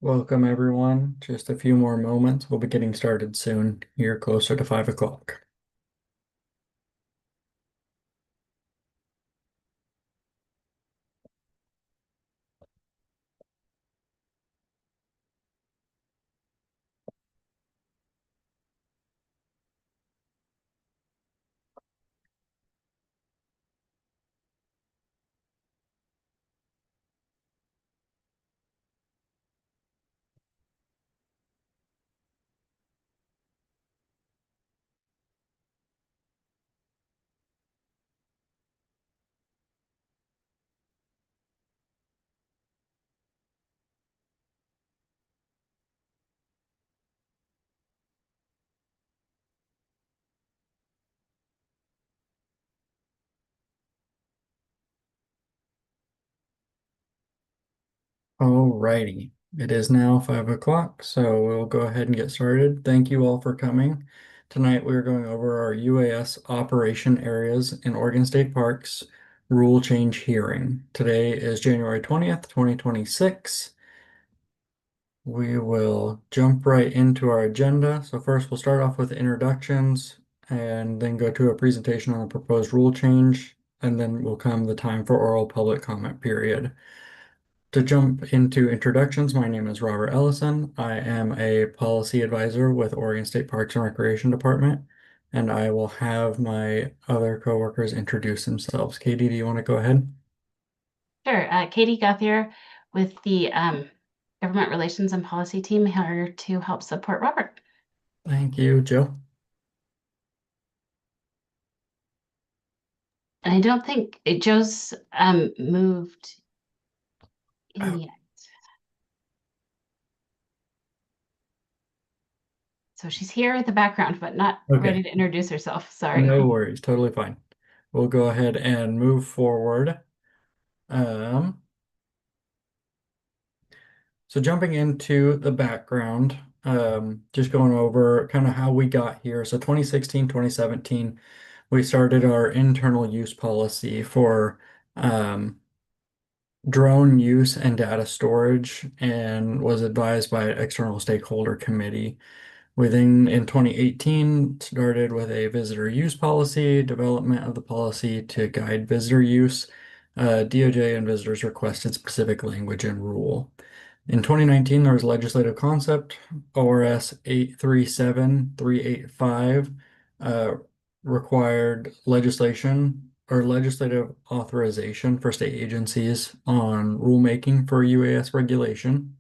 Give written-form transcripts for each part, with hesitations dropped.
Welcome, everyone. Just a few more moments. We'll be getting started soon, here closer to 5 o'clock. Alrighty, it is now 5 o'clock, so we'll go ahead and get started. Thank you all for coming. Tonight we're going over our UAS operation areas in Oregon State Parks rule change hearing. Today is January 20th, 2026. We will jump right into our agenda. So first we'll start off with introductions and then go to a presentation on the proposed rule change, and then will come the time for oral public comment period. To jump into introductions, my name is Robert Ellison. I am a policy advisor with Oregon State Parks and Recreation Department, and I will have my other coworkers introduce themselves. Katie, do you want to go ahead? Sure. Katie Guthier with the Government Relations and Policy team here to help support Robert. Thank you, Joe. And I don't think Joe's moved in Oh, yet. So she's here at the background, but not ready okay, to introduce herself. no Sorry. worries, totally fine. We'll go ahead and move forward. Um, so jumping into the background, just going over kind of how we got here. So 2016, 2017, we started our internal use policy for um, drone use and data storage and was advised by an external stakeholder committee. We then, in 2018, started with a visitor use policy, development of the policy to guide visitor use. DOJ and visitors requested specific language and rule. In 2019, there was legislative concept, ORS 837385, required legislation or legislative authorization for state agencies on rulemaking for UAS regulation.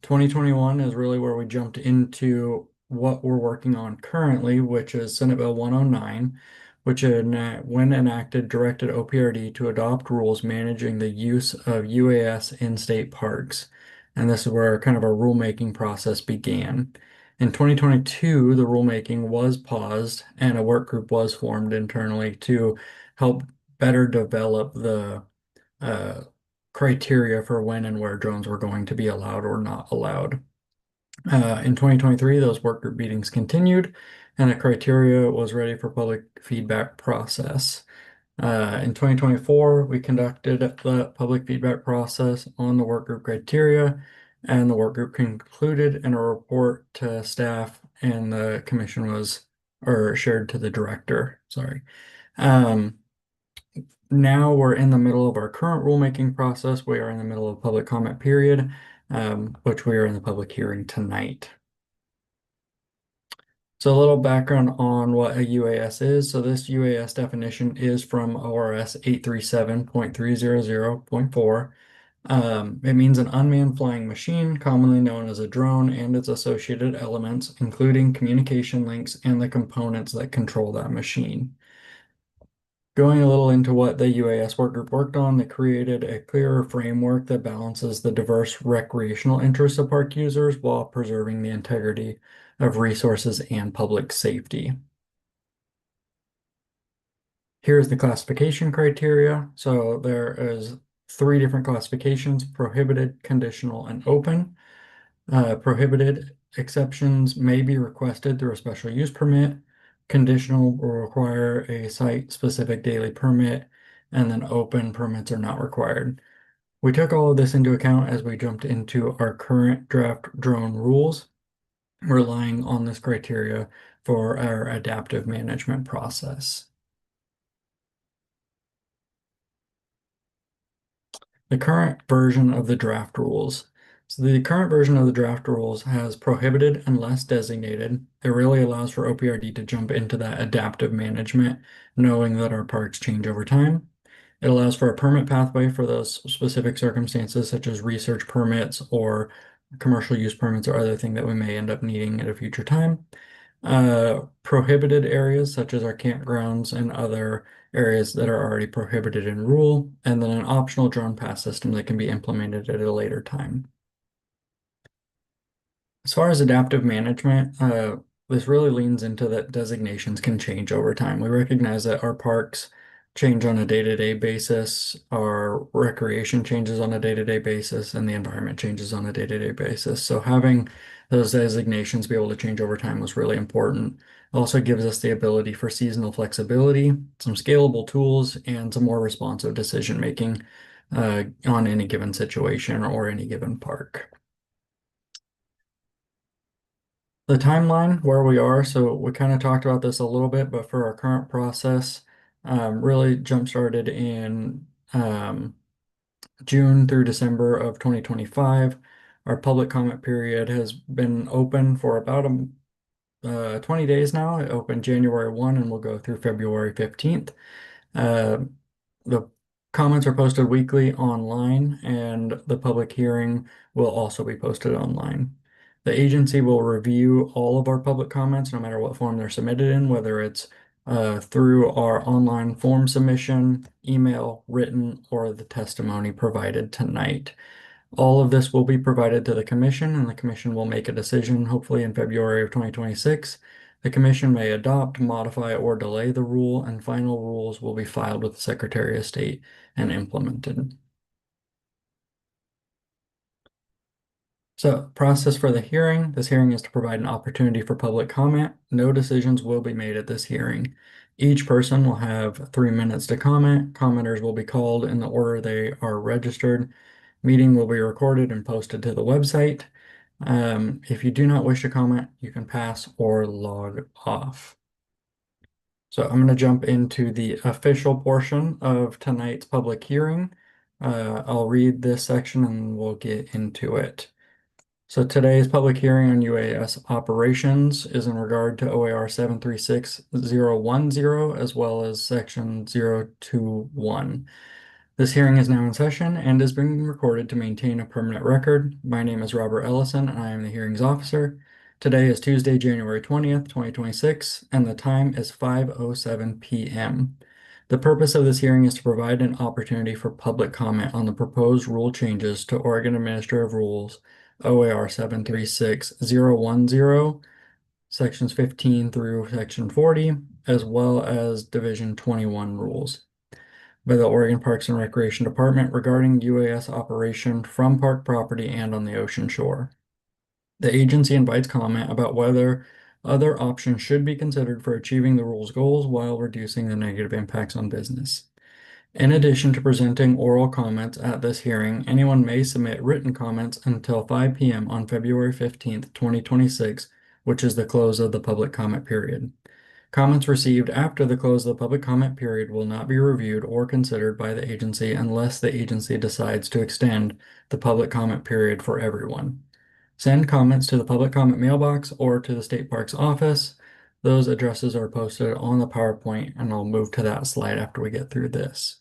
2021 is really where we jumped into what we're working on currently, which is Senate Bill 109, which when enacted directed OPRD to adopt rules managing the use of UAS in state parks. And this is where kind of our rulemaking process began. In 2022, the rulemaking was paused and a work group was formed internally to help better develop the uh, criteria for when and where drones were going to be allowed or not allowed. In 2023, those work group meetings continued, and a criteria was ready for public feedback process. In 2024, we conducted the public feedback process on the work group criteria, and the work group concluded in a report to staff, and the commission was, or shared to the director, sorry. Um, Now we're in the middle of our current rulemaking process. We are in the middle of public comment period, which we are in the public hearing tonight. So a little background on what a UAS is. So this UAS definition is from ORS 837.300.4. It means an unmanned flying machine, commonly known as a drone, and its associated elements, including communication links and the components that control that machine. Going a little into what the UAS work group worked on, they created a clearer framework that balances the diverse recreational interests of park users while preserving the integrity of resources and public safety. Here's the classification criteria. So there is three different classifications: prohibited, conditional, and open. Prohibited exceptions may be requested through a special use permit. Conditional will require a site-specific daily permit, and then open permits are not required. We took all of this into account as we jumped into our current draft drone rules, relying on this criteria for our adaptive management process. The current version of the draft rules. So the current version of the draft rules has prohibited unless designated. It really allows for OPRD to jump into that adaptive management, knowing that our parks change over time. It allows for a permit pathway for those specific circumstances, such as research permits or commercial use permits or other thing that we may end up needing at a future time. Prohibited areas such as our campgrounds and other areas that are already prohibited in rule, and then an optional drone pass system that can be implemented at a later time. As far as adaptive management, this really leans into that designations can change over time. We recognize that our parks change on a day-to-day basis, our recreation changes on a day-to-day basis, and the environment changes on a day-to-day basis. So having those designations be able to change over time was really important. It also gives us the ability for seasonal flexibility, some scalable tools, and some more responsive decision making on any given situation or any given park. The timeline where we are, so we kind of talked about this a little bit, but for our current process, really jump started in June through December of 2025. Our public comment period has been open for about 20 days now. It opened January 1 and will go through February 15th. Uh, the comments are posted weekly online, and the public hearing will also be posted online. The agency will review all of our public comments, no matter what form they're submitted in, whether it's through our online form submission, email, written, or the testimony provided tonight. All of this will be provided to the commission, and the commission will make a decision hopefully in February of 2026. The commission may adopt, modify, or delay the rule, and final rules will be filed with the Secretary of State and implemented. So, process for the hearing. This hearing is to provide an opportunity for public comment. No decisions will be made at this hearing. Each person will have 3 minutes to comment. Commenters will be called in the order they are registered. Meeting will be recorded and posted to the website. If you do not wish to comment, you can pass or log off. So I'm going to jump into the official portion of tonight's public hearing. I'll read this section and we'll get into it. So today's public hearing on UAS operations is in regard to OAR 736010 as well as section 021. This hearing is now in session and is being recorded to maintain a permanent record. My name is Robert Ellison and I am the hearings officer. Today is Tuesday, January 20th, 2026, and the time is 5:07 p.m. The purpose of this hearing is to provide an opportunity for public comment on the proposed rule changes to Oregon Administrative Rules OAR 736010, sections 15 through section 40, as well as Division 21 rules by the Oregon Parks and Recreation Department regarding UAS operation from park property and on the ocean shore. The agency invites comment about whether other options should be considered for achieving the rule's goals while reducing the negative impacts on business. In addition to presenting oral comments at this hearing, anyone may submit written comments until 5 p.m. on February 15th, 2026, which is the close of the public comment period. Comments received after the close of the public comment period will not be reviewed or considered by the agency unless the agency decides to extend the public comment period for everyone. Send comments to the public comment mailbox or to the state parks office. Those addresses are posted on the PowerPoint, and I'll move to that slide after we get through this.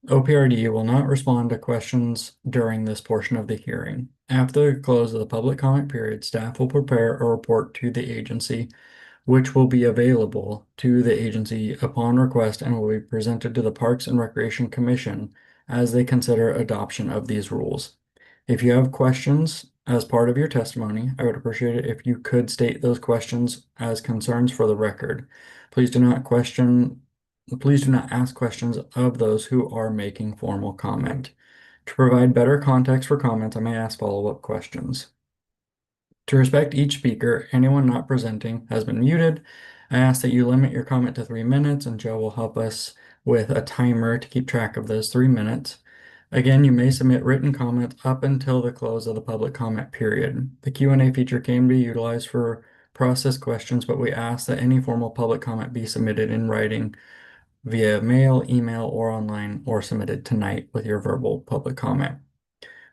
OPRD will not respond to questions during this portion of the hearing. After the close of the public comment period, staff will prepare a report to the agency, which will be available to the agency upon request and will be presented to the Parks and Recreation Commission as they consider adoption of these rules. If you have questions as part of your testimony, I would appreciate it if you could state those questions as concerns for the record. Please do not ask questions of those who are making formal comment. To provide better context for comments, I may ask follow-up questions. To respect each speaker, anyone not presenting has been muted. I ask that you limit your comment to 3 minutes, and Joe will help us with a timer to keep track of those 3 minutes. Again, you may submit written comments up until the close of the public comment period. The Q&A feature can be utilized for process questions, but we ask that any formal public comment be submitted in writing via mail, email, or online, or submitted tonight with your verbal public comment.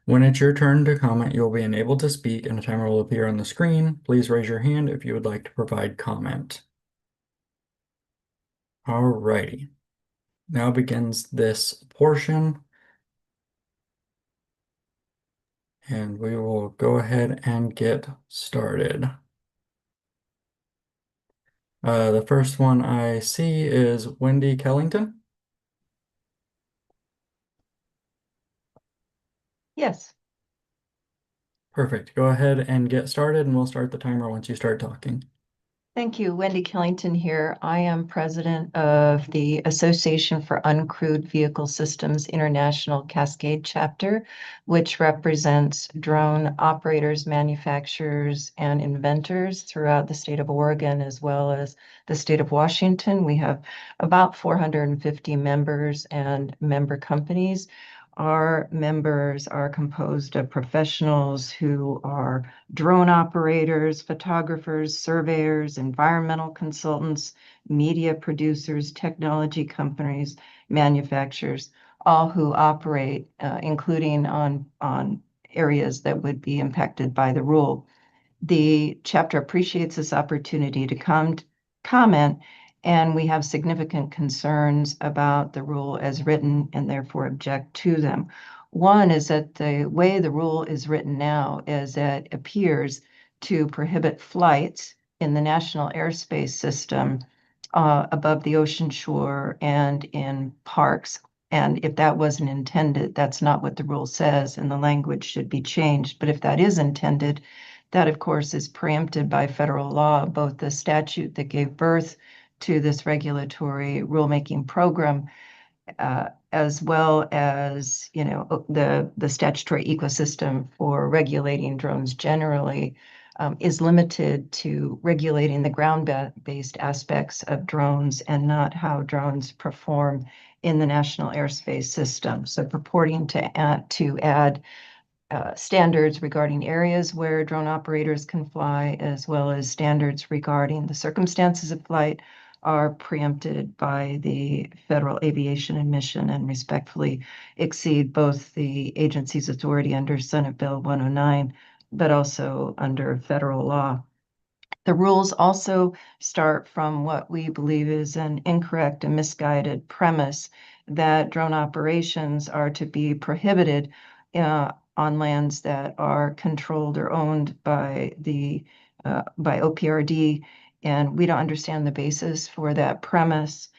When it's your turn to comment, you'll be enabled to speak and a timer will appear on the screen. Please raise your hand if you would like to provide comment. Alrighty, now begins this portion, and we will go ahead and get started. The first one I see is Wendy Kellington. Yes. Perfect. Go ahead and get started, and we'll start the timer once you start talking. Thank you. Wendy Killington here. I am president of the Association for Uncrewed Vehicle Systems International Cascade Chapter, which represents drone operators, manufacturers, and inventors throughout the state of Oregon as well as the state of Washington. We have about 450 members and member companies. Our members are composed of professionals who are drone operators, photographers, surveyors, environmental consultants, media producers, technology companies, manufacturers, all who operate, including on areas that would be impacted by the rule. The chapter appreciates this opportunity to comment, and we have significant concerns about the rule as written and therefore object to them. One is that the way the rule is written now is that it appears to prohibit flights in the national airspace system above the ocean shore and in parks. And if that wasn't intended, that's not what the rule says, and the language should be changed. But if that is intended, that, of course, is preempted by federal law, both the statute that gave birth to this regulatory rulemaking program, as well as, the statutory ecosystem for regulating drones generally, is limited to regulating the ground-based aspects of drones and not how drones perform in the national airspace system. So purporting to add standards regarding areas where drone operators can fly, as well as standards regarding the circumstances of flight, are preempted by the Federal Aviation Admission and respectfully exceed both the agency's authority under Senate Bill 109, but also under federal law. The rules also start from what we believe is an incorrect and misguided premise that drone operations are to be prohibited on lands that are controlled or owned by OPRD, and we don't understand the basis for that premise.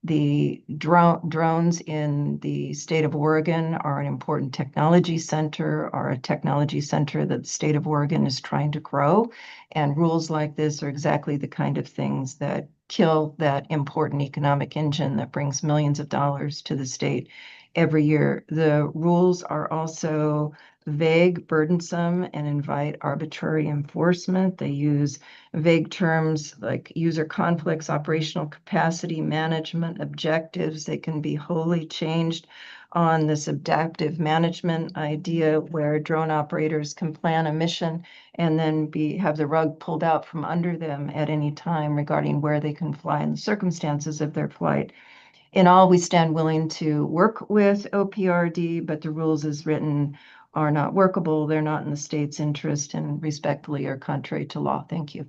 The drones in the state of Oregon are an important technology center, are a technology center that the state of Oregon is trying to grow. And rules like this are exactly the kind of things that kill that important economic engine that brings millions of dollars to the state every year. The rules are also vague, burdensome, and invite arbitrary enforcement. They use vague terms like user conflicts, operational capacity, management objectives. They can be wholly changed on this adaptive management idea where drone operators can plan a mission and then have the rug pulled out from under them at any time regarding where they can fly and the circumstances of their flight. In all, we stand willing to work with OPRD, but the rules as written are not workable. They're not in the state's interest and respectfully are contrary to law. Thank you.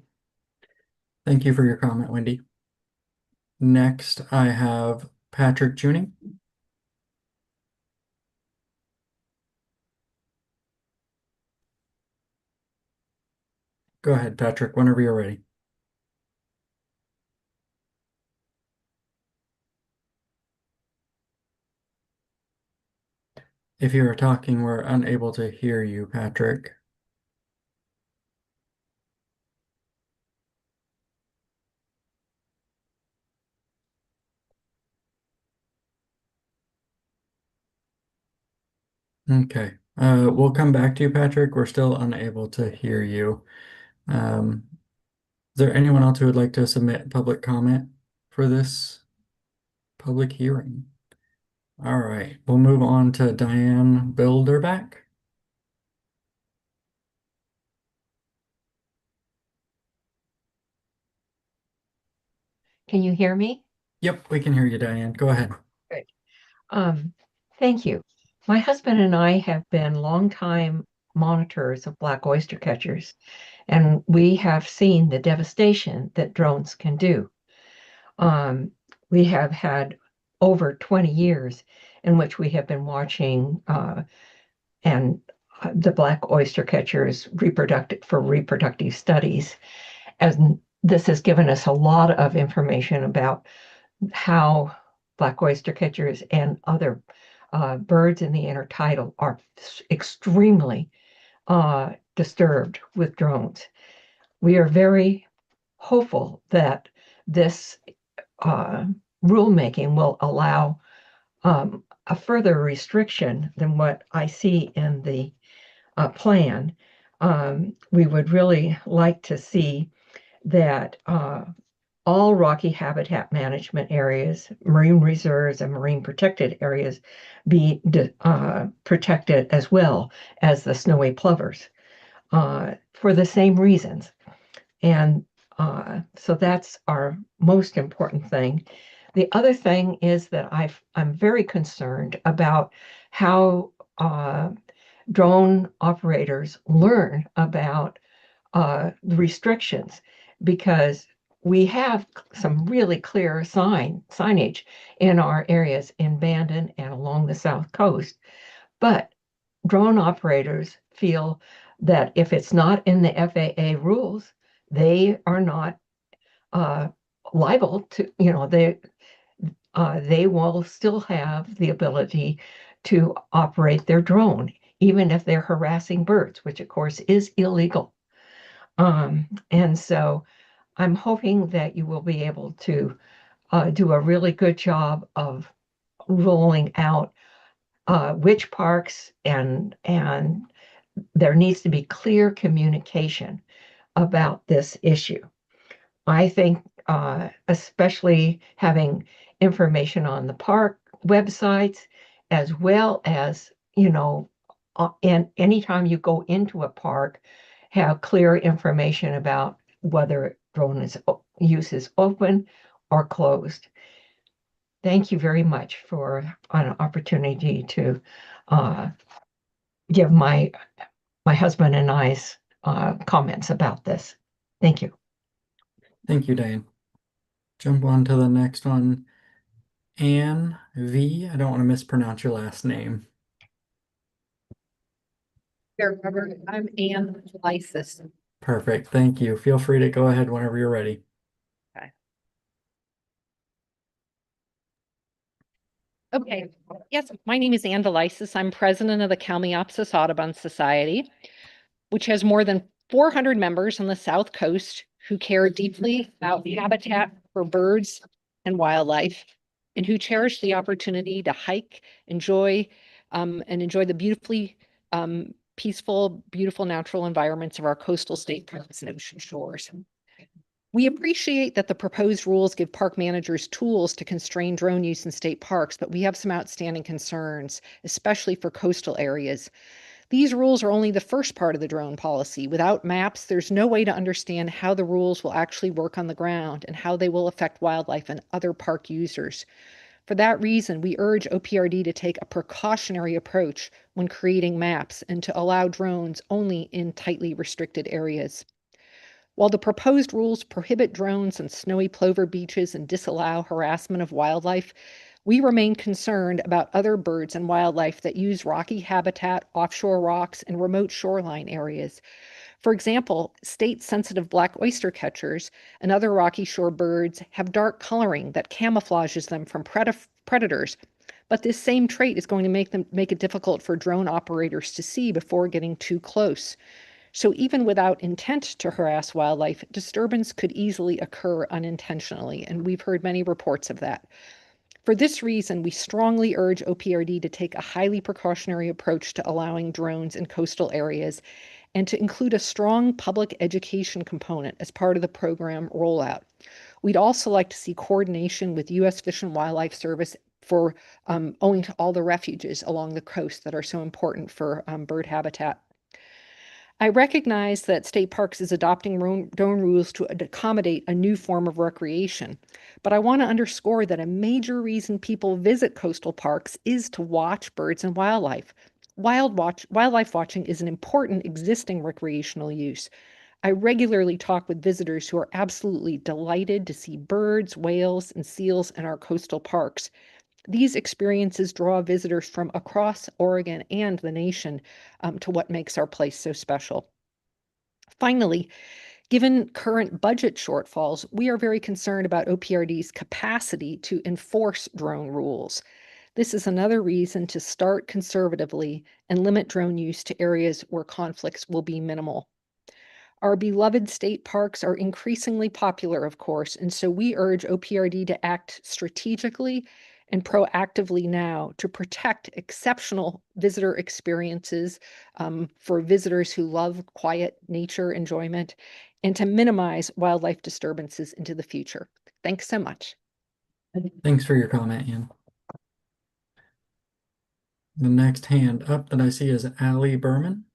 Thank you for your comment, Wendy. Next, I have Patrick Junie. Go ahead, Patrick, whenever you're ready. If you are talking, we're unable to hear you, Patrick. Okay, we'll come back to you, Patrick. We're still unable to hear you. Is there anyone else who would like to submit public comment for this public hearing? All right, we'll move on to Diane Bilderback. Can you hear me? Yep, we can hear you, Diane. Go ahead. Great. Um, Thank you. My husband and I have been longtime monitors of black oyster catchers, and we have seen the devastation that drones can do. Um, we have had over 20 years in which we have been watching and the black oyster catchers reproductive studies. And this has given us a lot of information about how black oyster catchers and other birds in the intertidal are extremely disturbed with drones. We are very hopeful that this rulemaking will allow a further restriction than what I see in the plan. We would really like to see that all rocky habitat management areas, marine reserves, and marine protected areas be protected as well as the snowy plovers for the same reasons. And so that's our most important thing. The other thing is that I'm very concerned about how drone operators learn about the restrictions because we have some really clear signage in our areas in Bandon and along the South Coast. But drone operators feel that if it's not in the FAA rules, they are not liable to, they will still have the ability to operate their drone, even if they're harassing birds, which of course is illegal. And so I'm hoping that you will be able to do a really good job of rolling out which parks and there needs to be clear communication about this issue. I think especially having information on the park websites as well as, and anytime you go into a park, have clear information about whether use is open or closed. Thank you very much for an opportunity to give my husband and I's comments about this. Thank you. Thank you, Diane. Jump on to the next one. Anne V. I don't want to mispronounce your last name. Here, Robert, I'm Ann Lysis. Perfect. Thank you. Feel free to go ahead whenever you're ready. Okay, yes, my name is Ann Lysis. I'm president of the Kalmiopsis Audubon Society, which has more than 400 members on the South Coast who care deeply about the habitat for birds and wildlife, and who cherish the opportunity to hike, enjoy the beautifully peaceful, beautiful natural environments of our coastal state parks and ocean shores. We appreciate that the proposed rules give park managers tools to constrain drone use in state parks, but we have some outstanding concerns, especially for coastal areas. These rules are only the first part of the drone policy. Without maps, there's no way to understand how the rules will actually work on the ground and how they will affect wildlife and other park users. For that reason, we urge OPRD to take a precautionary approach when creating maps and to allow drones only in tightly restricted areas. While the proposed rules prohibit drones on snowy plover beaches and disallow harassment of wildlife, we remain concerned about other birds and wildlife that use rocky habitat, offshore rocks, and remote shoreline areas. For example, state-sensitive black oyster catchers and other rocky shore birds have dark coloring that camouflages them from predators, but this same trait is going to make it difficult for drone operators to see before getting too close. So even without intent to harass wildlife, disturbance could easily occur unintentionally, and we've heard many reports of that. For this reason, we strongly urge OPRD to take a highly precautionary approach to allowing drones in coastal areas and to include a strong public education component as part of the program rollout. We'd also like to see coordination with U.S. Fish and Wildlife Service for owing to all the refuges along the coast that are so important for bird habitat. I recognize that state parks is adopting drone rules to accommodate a new form of recreation, but I want to underscore that a major reason people visit coastal parks is to watch birds and wildlife. Wildlife watching is an important existing recreational use. I regularly talk with visitors who are absolutely delighted to see birds, whales, and seals in our coastal parks. These experiences draw visitors from across Oregon and the nation to what makes our place so special. Finally, given current budget shortfalls, we are very concerned about OPRD's capacity to enforce drone rules. This is another reason to start conservatively and limit drone use to areas where conflicts will be minimal. Our beloved state parks are increasingly popular, of course, and so we urge OPRD to act strategically and proactively now to protect exceptional visitor experiences for visitors who love quiet nature enjoyment and to minimize wildlife disturbances into the future. Thanks so much. Thanks for your comment, Ann. The next hand up that I see is Allie Berman.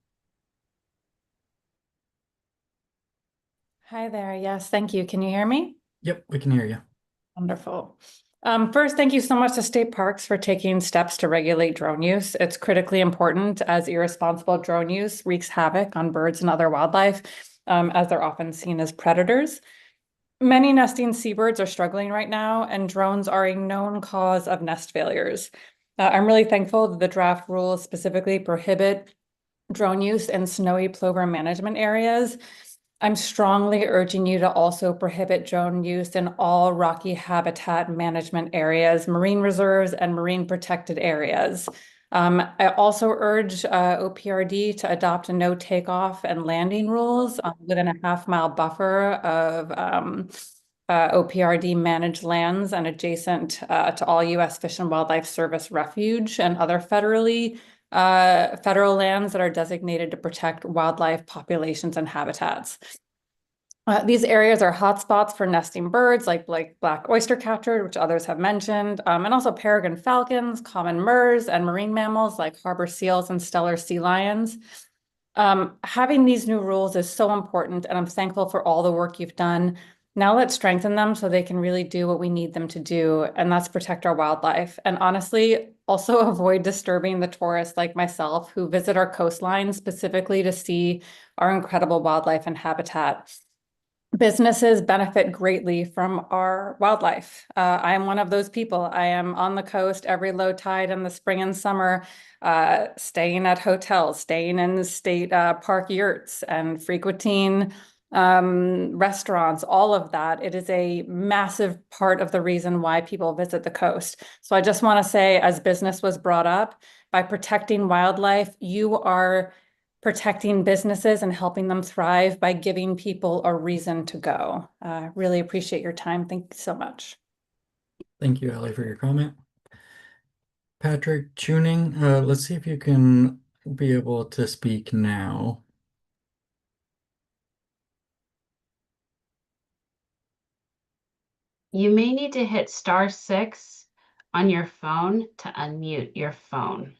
Hi there. Yes, thank you. Can you hear me? Yep, we can hear you. Wonderful. First, thank you so much to state parks for taking steps to regulate drone use. It's critically important as irresponsible drone use wreaks havoc on birds and other wildlife, as they're often seen as predators. Many nesting seabirds are struggling right now, and drones are a known cause of nest failures. I'm really thankful that the draft rules specifically prohibit drone use in snowy plover management areas. I'm strongly urging you to also prohibit drone use in all rocky habitat management areas, marine reserves, and marine protected areas. I also urge OPRD to adopt a no takeoff and landing rules within a half-mile buffer of OPRD managed lands and adjacent to all U.S. Fish and Wildlife Service refuge and other federal lands that are designated to protect wildlife populations and habitats. These areas are hotspots for nesting birds like black oyster catcher, which others have mentioned, and also peregrine falcons, common murres, and marine mammals like harbor seals and stellar sea lions. Having these new rules is so important, and I'm thankful for all the work you've done. Now let's strengthen them so they can really do what we need them to do, and that's protect our wildlife. And honestly, also avoid disturbing the tourists like myself who visit our coastline specifically to see our incredible wildlife and habitat. Businesses benefit greatly from our wildlife. I am one of those people. I am on the coast every low tide in the spring and summer, staying at hotels, staying in state park yurts, and frequenting restaurants, all of that. It is a massive part of the reason why people visit the coast. So I just want to say, as business was brought up, by protecting wildlife, you are protecting businesses and helping them thrive by giving people a reason to go. Really appreciate your time. Thank you so much. Thank you, Allie, for your comment. Patrick Tuning, let's see if you can be able to speak now. You may need to hit *6 on your phone to unmute your phone.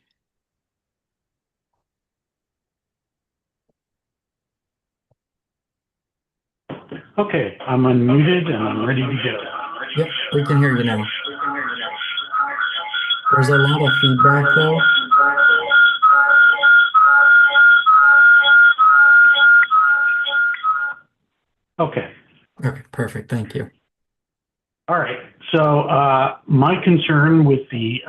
Okay, I'm unmuted and I'm ready to go. Yep, we can hear you now. There's a lot of feedback though. Okay. Okay, perfect. Thank you. All right. So my concern with the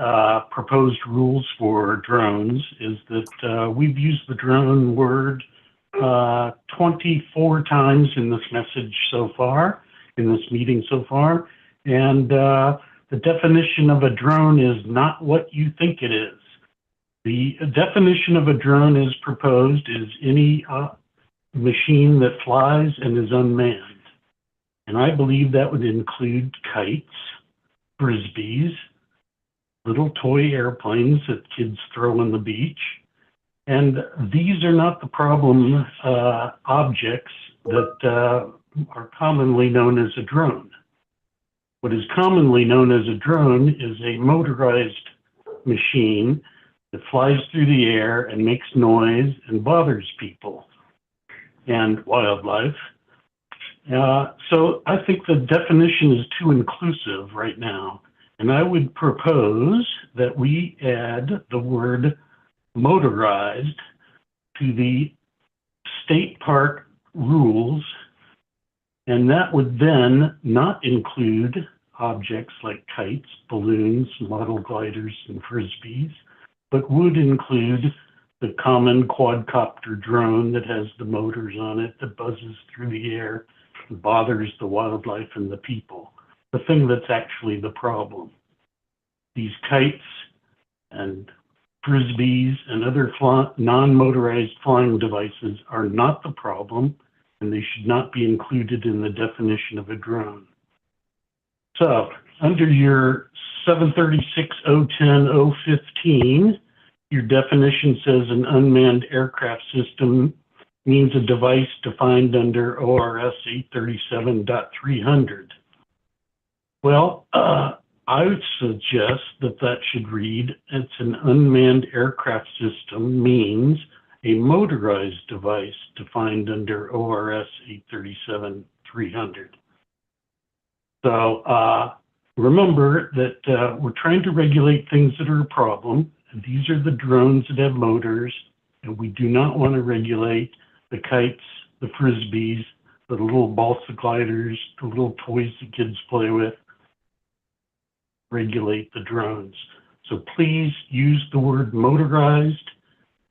proposed rules for drones is that we've used the drone word 24 times in this message so far, in this meeting so far. And the definition of a drone is not what you think it is. The definition of a drone as proposed is any machine that flies and is unmanned. And I believe that would include kites, frisbees, little toy airplanes that kids throw on the beach. And these are not the problem objects that are commonly known as a drone. What is commonly known as a drone is a motorized machine that flies through the air and makes noise and bothers people and wildlife. So I think the definition is too inclusive right now. And I would propose that we add the word motorized to the state park rules. And that would then not include objects like kites, balloons, model gliders, and frisbees, but would include the common quadcopter drone that has the motors on it that buzzes through the air and bothers the wildlife and the people. The thing that's actually the problem. These kites and frisbees and other non-motorized flying devices are not the problem, and they should not be included in the definition of a drone. So, under your 736.010.015, your definition says an unmanned aircraft system means a device defined under ORS 837.300. Well, I would suggest that that should read, it's an unmanned aircraft system means a motorized device defined under ORS 837.300. So remember that we're trying to regulate things that are a problem. And these are the drones that have motors, and we do not want to regulate the kites, the frisbees, the little balsa gliders, the little toys that kids play with. Regulate the drones. So please use the word motorized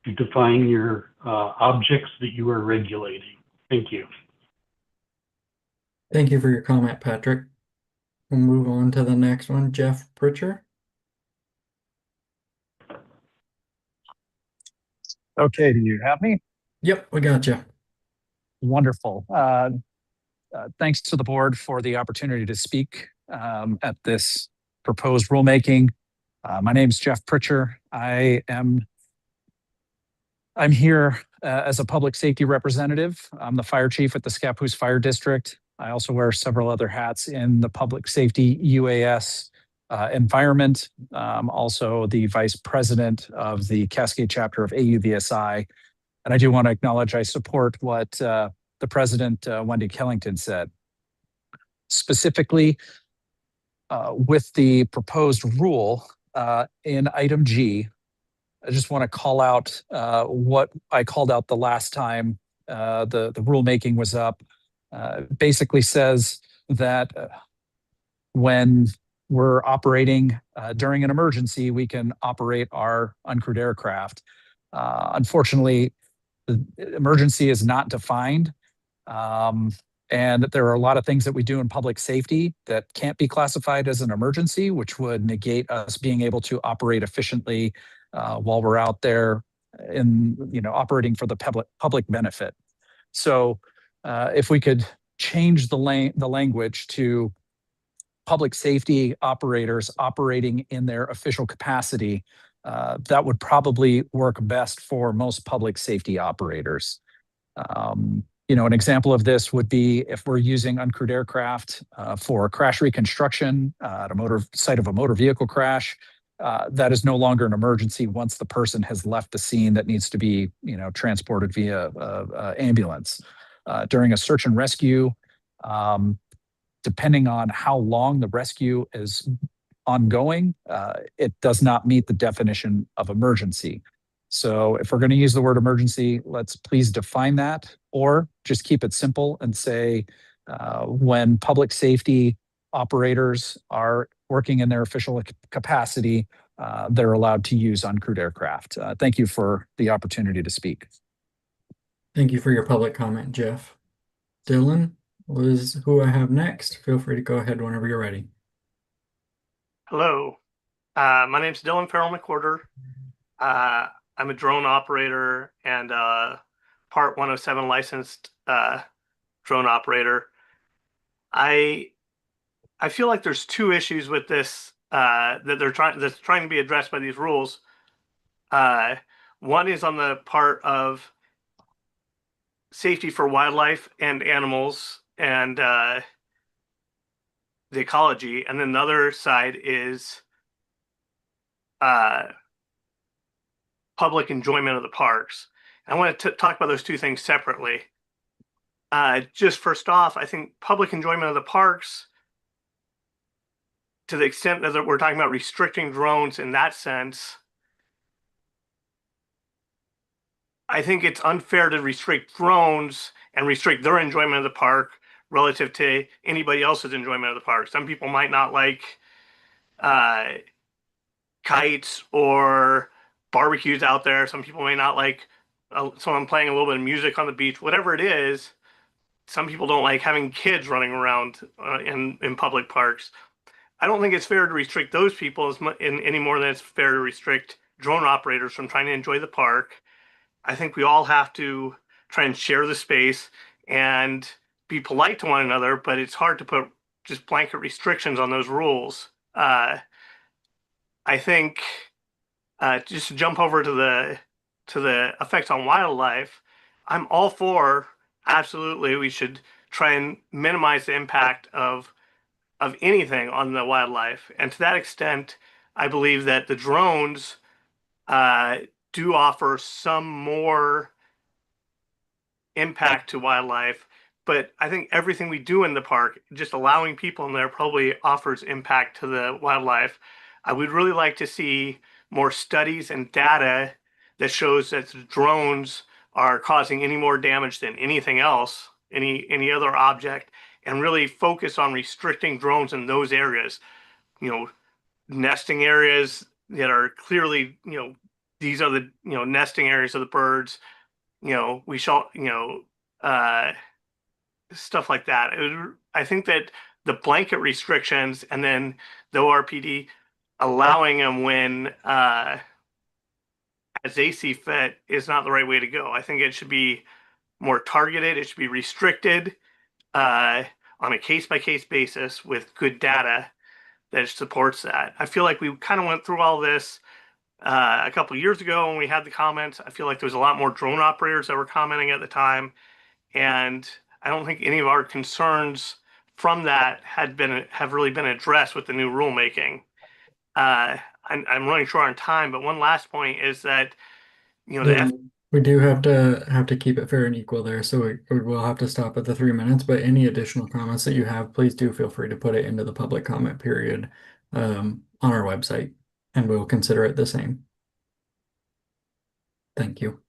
to define your objects that you are regulating. Thank you. Thank you for your comment, Patrick. We'll move on to the next one, Jeff Pritchard. Okay, do you have me? Yep, we got you. Wonderful. Thanks to the board for the opportunity to speak at this proposed rulemaking. My name is Jeff Pritchard. I'm here as a public safety representative. I'm the fire chief at the Scappoose Fire District. I also wear several other hats in the public safety UAS environment. Also the vice president of the Cascade chapter of AUVSI. And I do want to acknowledge I support what the president, Wendy Kellington, said. Specifically, with the proposed rule in item G, I just want to call out what I called out the last time the rulemaking was up. Basically says that when we're operating during an emergency, we can operate our uncrewed aircraft. Unfortunately, the emergency is not defined. And there are a lot of things that we do in public safety that can't be classified as an emergency, which would negate us being able to operate efficiently while we're out there in, operating for the public benefit. So if we could change the language to public safety operators operating in their official capacity, that would probably work best for most public safety operators. An example of this would be if we're using uncrewed aircraft for crash reconstruction at a site of a motor vehicle crash. That is no longer an emergency once the person has left the scene that needs to be, transported via ambulance. During a search and rescue, depending on how long the rescue is ongoing, it does not meet the definition of emergency. So if we're going to use the word emergency, let's please define that, or just keep it simple and say when public safety operators are working in their official capacity, they're allowed to use uncrewed aircraft. Thank you for the opportunity to speak. Thank you for your public comment, Jeff. Dylan was who I have next. Feel free to go ahead whenever you're ready. Hello, my name's Dylan Farrell McWhorter. I'm a drone operator and Part 107 licensed drone operator. I feel like there's two issues with this that's trying to be addressed by these rules. One is on the part of safety for wildlife and animals, and the ecology, and then the other side is public enjoyment of the parks. I want to talk about those two things separately. Just first off, I think public enjoyment of the parks, to the extent that we're talking about restricting drones in that sense, I think it's unfair to restrict drones and restrict their enjoyment of the park relative to anybody else's enjoyment of the park. Some people might not like kites or barbecues out there. Some people may not like someone playing a little bit of music on the beach. Whatever it is, some people don't like having kids running around in public parks. I don't think it's fair to restrict those people any more than it's fair to restrict drone operators from trying to enjoy the park. I think we all have to try and share the space and be polite to one another, but it's hard to put just blanket restrictions on those rules. I think just to jump over to the effects on wildlife, I'm all for absolutely we should try and minimize the impact of anything on the wildlife, and to that extent, I believe that the drones uh, do offer some more impact to wildlife. But I think everything we do in the park, just allowing people in there, probably offers impact to the wildlife. I would really like to see more studies and data that shows that drones are causing any more damage than anything else, any other object, and really focus on restricting drones in those areas. You know, nesting areas that are clearly, these are the nesting areas of the birds. We shall, uh, stuff like that. I think that the blanket restrictions and then the ORPD allowing them when as they see fit is not the right way to go. I think it should be more targeted. It should be restricted on a case by case basis with good data that supports that. I feel like we kind of went through all this a couple of years ago when we had the comments. I feel like there was a lot more drone operators that were commenting at the time, and I don't think any of our concerns from that have really been addressed with the new rulemaking. I'm running short on time, but one last point is that Yeah, we do have to keep it fair and equal there, so we will have to stop at the 3 minutes. But any additional comments that you have, please do feel free to put it into the public comment period on our website, and we'll consider it the same. Thank you.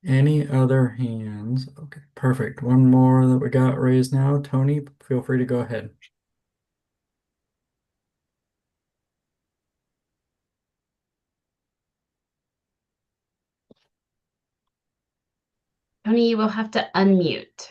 Any other hands? Okay, perfect. One more that we got raised now. Tony, feel free to go ahead. Tony, you will have to unmute.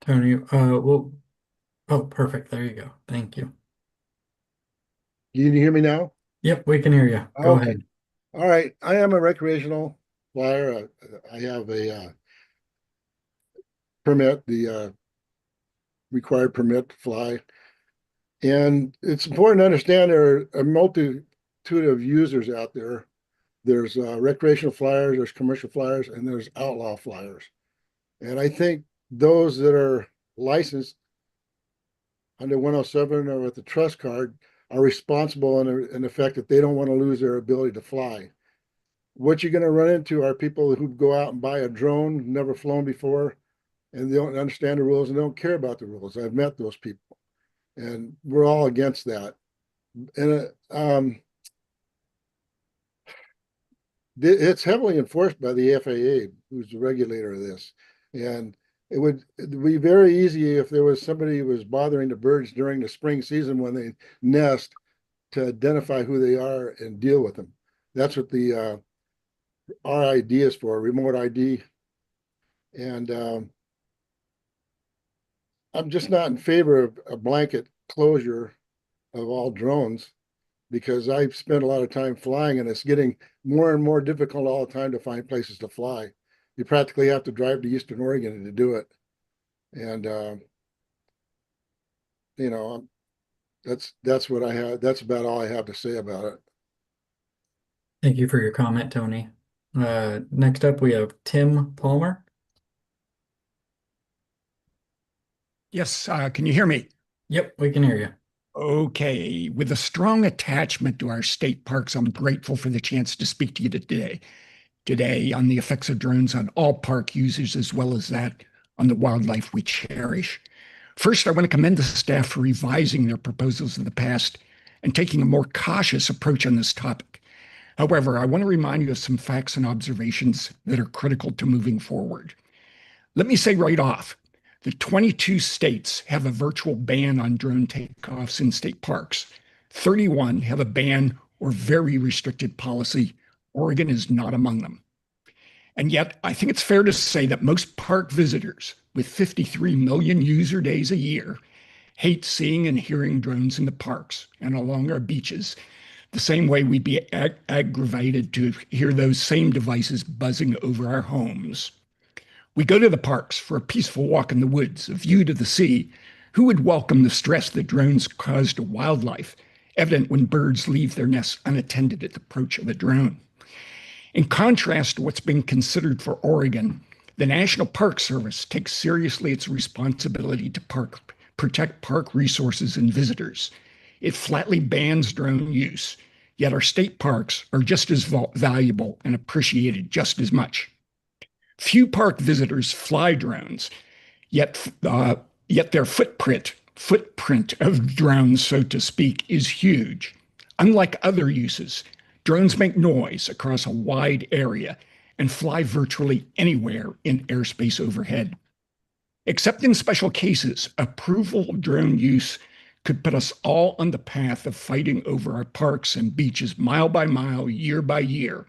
Tony, oh, perfect. There you go. Thank you. You can hear me now? Yep, we can hear you. Go Okay. ahead. All right. I am a recreational flyer. I have a permit, the required permit to fly. And it's important to understand there are a multitude of users out there. There's recreational flyers, there's commercial flyers, and there's outlaw flyers. And I think those that are licensed under 107 or with the trust card are responsible in the fact that they don't want to lose their ability to fly. What you're going to run into are people who go out and buy a drone, never flown before, and they don't understand the rules and don't care about the rules. I've met those people, and we're all against that. And it's heavily enforced by the FAA, who's the regulator of this. And it would be very easy if there was somebody who was bothering the birds during the spring season when they nest to identify who they are and deal with them. That's what the RID is for, remote ID. And I'm just not in favor of a blanket closure of all drones because I've spent a lot of time flying and it's getting more and more difficult all the time to find places to fly. You practically have to drive to Eastern Oregon to do it. And, you know, That's what I had. That's about all I have to say about it. Thank you for your comment, Tony. Next up, we have Tim Palmer. Yes, can you hear me? Yep, we can hear you. Okay, with a strong attachment to our state parks, I'm grateful for the chance to speak to you today on the effects of drones on all park users as well as that on the wildlife we cherish. First, I want to commend the staff for revising their proposals in the past and taking a more cautious approach on this topic. However, I want to remind you of some facts and observations that are critical to moving forward. Let me say right off, the 22 states have a virtual ban on drone takeoffs in state parks. 31 have a ban or very restricted policy. Oregon is not among them. And yet, I think it's fair to say that most park visitors, with 53 million user days a year, hate seeing and hearing drones in the parks and along our beaches, the same way we'd be aggravated to hear those same devices buzzing over our homes. We go to the parks for a peaceful walk in the woods, a view to the sea. Who would welcome the stress that drones cause to wildlife, evident when birds leave their nests unattended at the approach of a drone? In contrast to what's being considered for Oregon, the National Park Service takes seriously its responsibility to protect park resources and visitors. It flatly bans drone use, yet our state parks are just as valuable and appreciated just as much. Few park visitors fly drones, yet their footprint of drones, so to speak, is huge. Unlike other uses, drones make noise across a wide area and fly virtually anywhere in airspace overhead. Except in special cases, approval of drone use could put us all on the path of fighting over our parks and beaches mile by mile, year by year.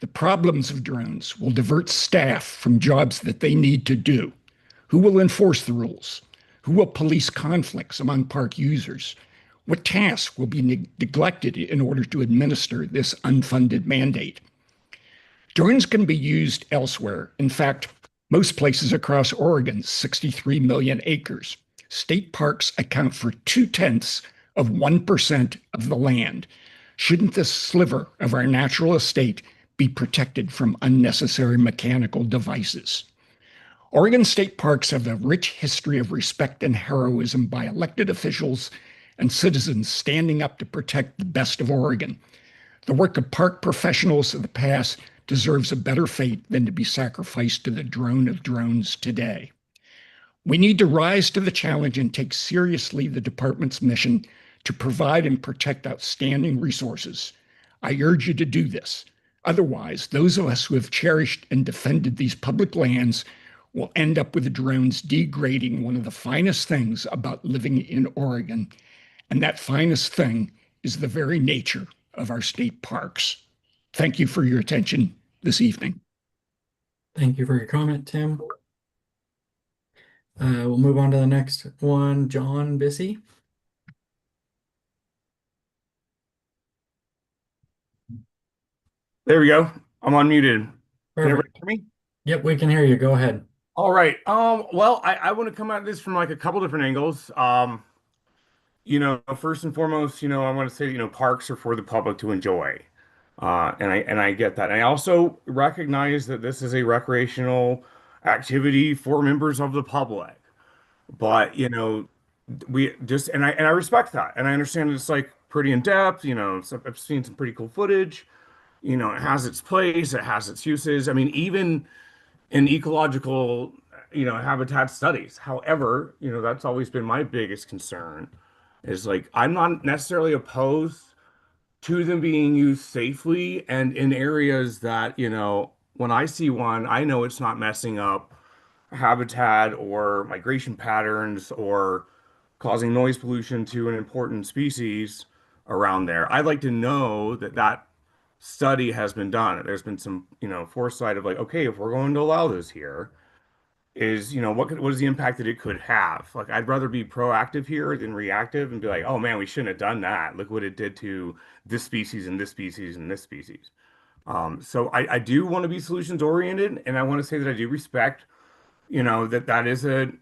The problems of drones will divert staff from jobs that they need to do. Who will enforce the rules? Who will police conflicts among park users? What tasks will be neglected in order to administer this unfunded mandate? Drones can be used elsewhere. In fact, most places across Oregon's 63 million acres. State parks account for 2/10 of 1% of the land. Shouldn't this sliver of our natural estate be protected from unnecessary mechanical devices? Oregon state parks have a rich history of respect and heroism by elected officials and citizens standing up to protect the best of Oregon. The work of park professionals of the past deserves a better fate than to be sacrificed to the drone of drones today. We need to rise to the challenge and take seriously the department's mission to provide and protect outstanding resources. I urge you to do this. Otherwise, those of us who have cherished and defended these public lands will end up with the drones degrading one of the finest things about living in Oregon. And that finest thing is the very nature of our state parks. Thank you for your attention this evening. Thank you for your comment, Tim. We'll move on to the next one, John Bissey. There we go. I'm unmuted. Can everybody Perfect. hear me? Yep, we can hear you. Go ahead. All right. Well, I want to come at this from like a couple different angles. First and foremost, I want to say, parks are for the public to enjoy. And I get that. And I also recognize that this is a recreational activity for members of the public. But, we just and I respect that. And I understand it's like pretty in depth, so I've seen some pretty cool footage. It has its place, it has its uses. I mean, even in ecological, habitat studies. However, that's always been my biggest concern is like I'm not necessarily opposed to them being used safely and in areas that, when I see one, I know it's not messing up habitat or migration patterns or causing noise pollution to an important species around there. I'd like to know that that study has been done. There's been some, foresight of like, okay, if we're going to allow this here, is, what is the impact that it could have? Like, I'd rather be proactive here than reactive and be like, oh man, we shouldn't have done that. Look what it did to this species and this species and this species. So I do want to be solutions oriented, and I want to say that I do respect, that is it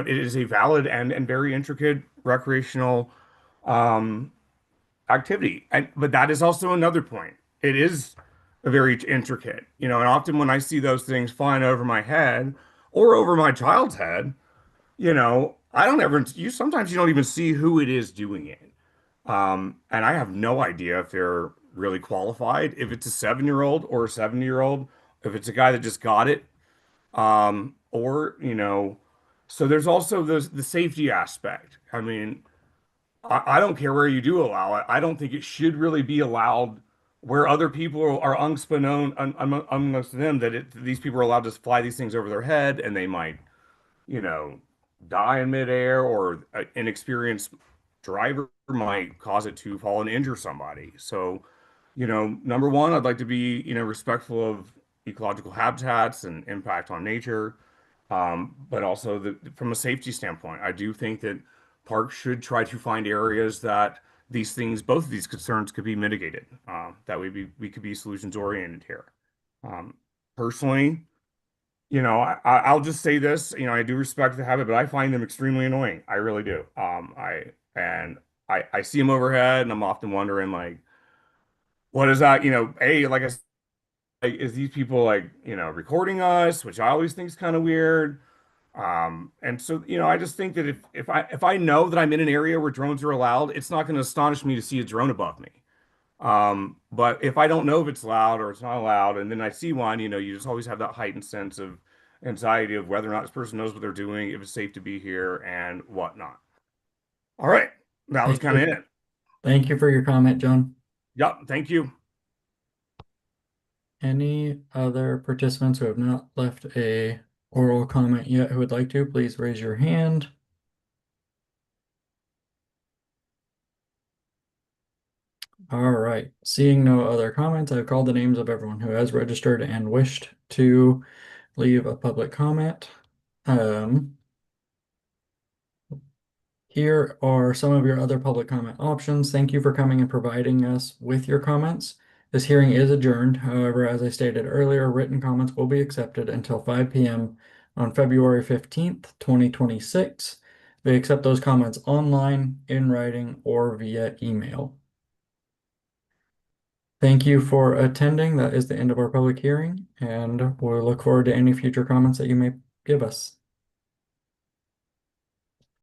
is a valid and very intricate recreational um, activity. But that is also another point. It is very intricate, and often when I see those things flying over my head or over my child's head, I don't ever, sometimes you don't even see who it is doing it. And I have no idea if they're really qualified, if it's a 7-year-old or a 70-year-old, if it's a guy that just got it, or, so there's also the safety aspect. I mean, I don't care where you do allow it. I don't think it should really be allowed where other people are unbeknownst to them that these people are allowed to fly these things over their head and they might, you know, die in midair, or an inexperienced driver might cause it to fall and injure somebody. So, number one, I'd like to be, respectful of ecological habitats and impact on nature. But also from a safety standpoint, I do think that parks should try to find areas that both of these concerns could be mitigated. That we could be solutions oriented here. Um, Personally, I'll just say this, I do respect the habit, but I find them extremely annoying. I really do. I see them overhead and I'm often wondering, like, what is that? Like I said, like, is these people, like, recording us, which I always think is kind of weird. And so, I just think that if I know that I'm in an area where drones are allowed, it's not going to astonish me to see a drone above me. But if I don't know if it's loud or it's not allowed, and then I see one, you just always have that heightened sense of anxiety of whether or not this person knows what they're doing, if it's safe to be here, and whatnot. All right, that was Thank kind of you. it. Thank you for your comment, John. Yep, thank you. Any other participants who have not left a oral comment yet who would like to, please raise your hand. All right, seeing no other comments, I've called the names of everyone who has registered and wished to leave a public comment. Here are some of your other public comment options. Thank you for coming and providing us with your comments. This hearing is adjourned. However, as I stated earlier, written comments will be accepted until 5 p.m. on February 15th, 2026. We accept those comments online, in writing, or via email. Thank you for attending. That is the end of our public hearing, and we'll look forward to any future comments that you may give us.